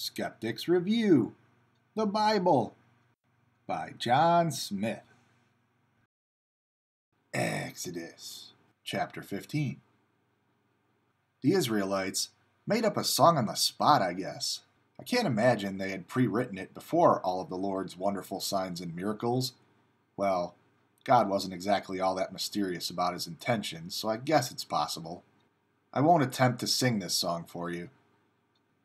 Skeptics Review, the Bible, by John Smith. Exodus, chapter 15. The Israelites made up a song on the spot, I guess. I can't imagine they had pre-written it before all of the Lord's wonderful signs and miracles. Well, God wasn't exactly all that mysterious about his intentions, so I guess it's possible. I won't attempt to sing this song for you.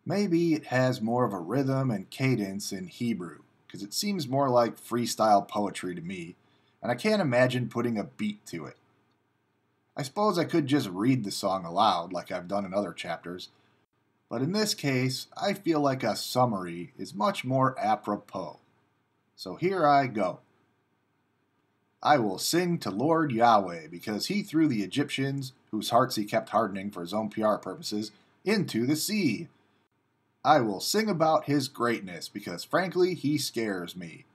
Maybe it has more of a rhythm and cadence in Hebrew, because it seems more like freestyle poetry to me, and I can't imagine putting a beat to it. I suppose I could just read the song aloud, like I've done in other chapters, but in this case, I feel like a summary is much more apropos. So here I go. I will sing to Lord YHWH, because he threw the Egyptians, whose hearts he kept hardening for his own PR purposes, into the sea. I will sing about his greatness, because frankly, he scares me.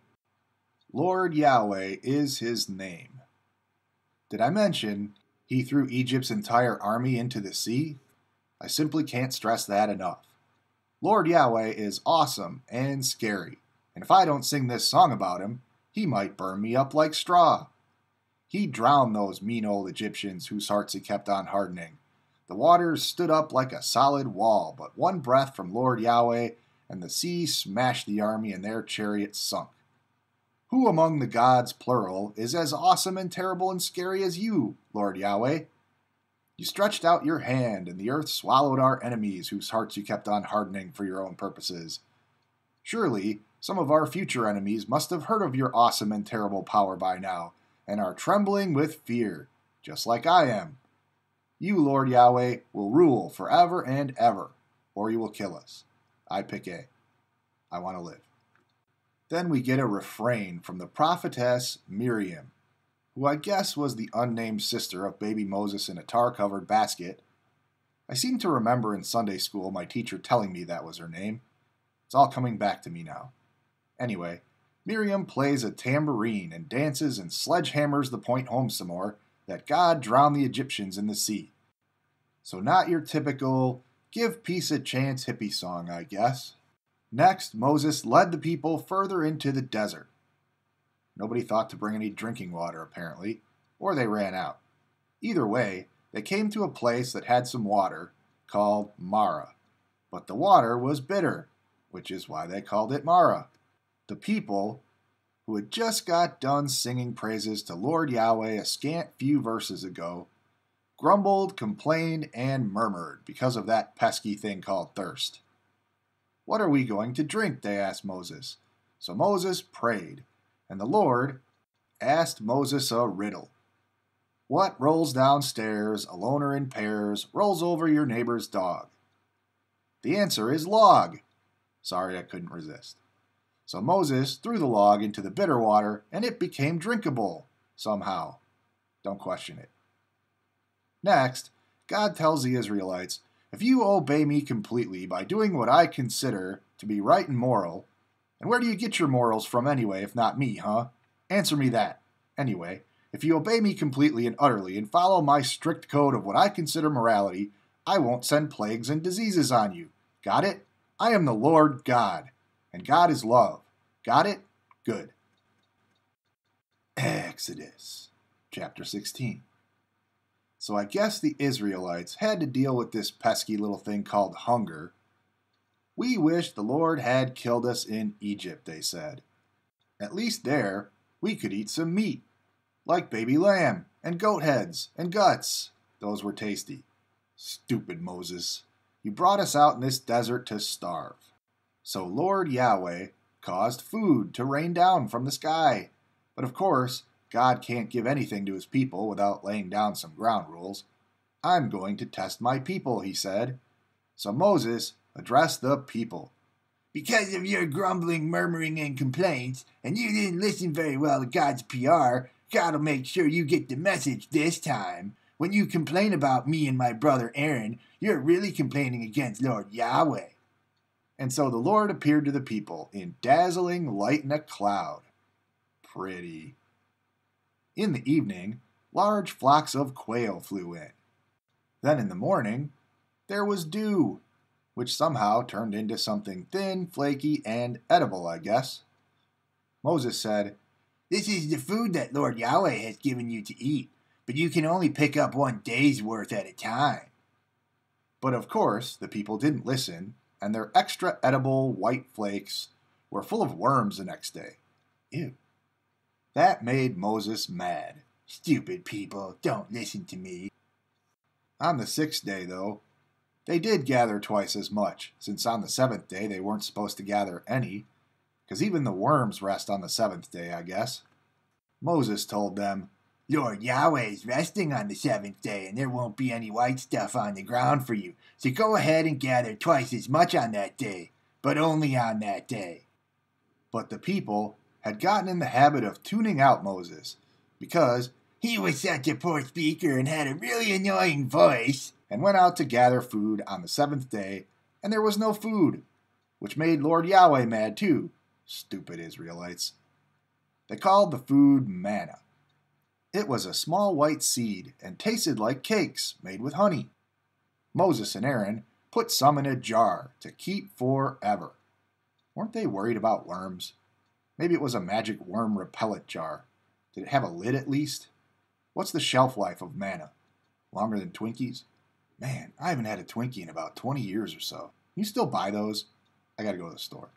Lord YHWH is his name. Did I mention he threw Egypt's entire army into the sea? I simply can't stress that enough. Lord YHWH is awesome and scary, and if I don't sing this song about him, he might burn me up like straw. He drowned those mean old Egyptians whose hearts he kept on hardening. The waters stood up like a solid wall, but one breath from Lord YHWH, and the sea smashed the army and their chariots sunk. Who among the gods, plural, is as awesome and terrible and scary as you, Lord YHWH? You stretched out your hand, and the earth swallowed our enemies whose hearts you kept on hardening for your own purposes. Surely, some of our future enemies must have heard of your awesome and terrible power by now, and are trembling with fear, just like I am. You, Lord YHWH, will rule forever and ever, or you will kill us. I pick A. I want to live. Then we get a refrain from the prophetess Miriam, who I guess was the unnamed sister of baby Moses in a tar-covered basket. I seem to remember in Sunday school my teacher telling me that was her name. It's all coming back to me now. Anyway, Miriam plays a tambourine and dances and sledgehammers the point home some more that God drowned the Egyptians in the sea. So not your typical, give peace a chance hippie song, I guess. Next, Moses led the people further into the desert. Nobody thought to bring any drinking water, apparently, or they ran out. Either way, they came to a place that had some water, called Mara. But the water was bitter, which is why they called it Mara. The people, who had just got done singing praises to Lord YHWH a scant few verses ago, grumbled, complained, and murmured because of that pesky thing called thirst. What are we going to drink? They asked Moses. So Moses prayed, and the Lord asked Moses a riddle. What rolls downstairs, alone or in pairs, rolls over your neighbor's dog? The answer is log. Sorry, I couldn't resist. So Moses threw the log into the bitter water, and it became drinkable, somehow. Don't question it. Next, God tells the Israelites, if you obey me completely by doing what I consider to be right and moral, and where do you get your morals from anyway, if not me, huh? Answer me that. Anyway, if you obey me completely and utterly and follow my strict code of what I consider morality, I won't send plagues and diseases on you. Got it? I am the Lord God, and God is love. Got it? Good. Exodus, chapter 16. So I guess the Israelites had to deal with this pesky little thing called hunger. We wish the Lord had killed us in Egypt, they said. At least there, we could eat some meat, like baby lamb, and goat heads, and guts. Those were tasty. Stupid Moses. You brought us out in this desert to starve. So Lord YHWH caused food to rain down from the sky. But of course, God can't give anything to his people without laying down some ground rules. I'm going to test my people, he said. So Moses addressed the people. Because of your grumbling, murmuring, and complaints, and you didn't listen very well to God's PR, God will make sure you get the message this time. When you complain about me and my brother Aaron, you're really complaining against Lord YHWH. And so the Lord appeared to the people in dazzling light in a cloud. Pretty. In the evening, large flocks of quail flew in. Then in the morning, there was dew. which somehow turned into something thin, flaky, and edible, I guess. Moses said, "This is the food that Lord Yahweh has given you to eat, but you can only pick up 1 day's worth at a time." But of course, the people didn't listen, and their extra edible white flakes were full of worms the next day. Ew. That made Moses mad. "Stupid people, don't listen to me." On the 6th day, though, they did gather twice as much, since on the 7th day they weren't supposed to gather any, because even the worms rest on the 7th day, I guess. Moses told them, "Lord Yahweh is resting on the 7th day, and there won't be any white stuff on the ground for you, so go ahead and gather twice as much on that day, but only on that day." But the people had gotten in the habit of tuning out Moses, because he was such a poor speaker and had a really annoying voice, and went out to gather food on the 7th day, and there was no food, which made Lord Yahweh mad too. Stupid Israelites. They called the food manna. It was a small white seed and tasted like cakes made with honey. Moses and Aaron put some in a jar to keep forever. Weren't they worried about worms? Maybe it was a magic worm repellent jar. Did it have a lid at least? What's the shelf life of manna? Longer than Twinkies? Man, I haven't had a Twinkie in about 20 years or so. Can you still buy those? I gotta go to the store.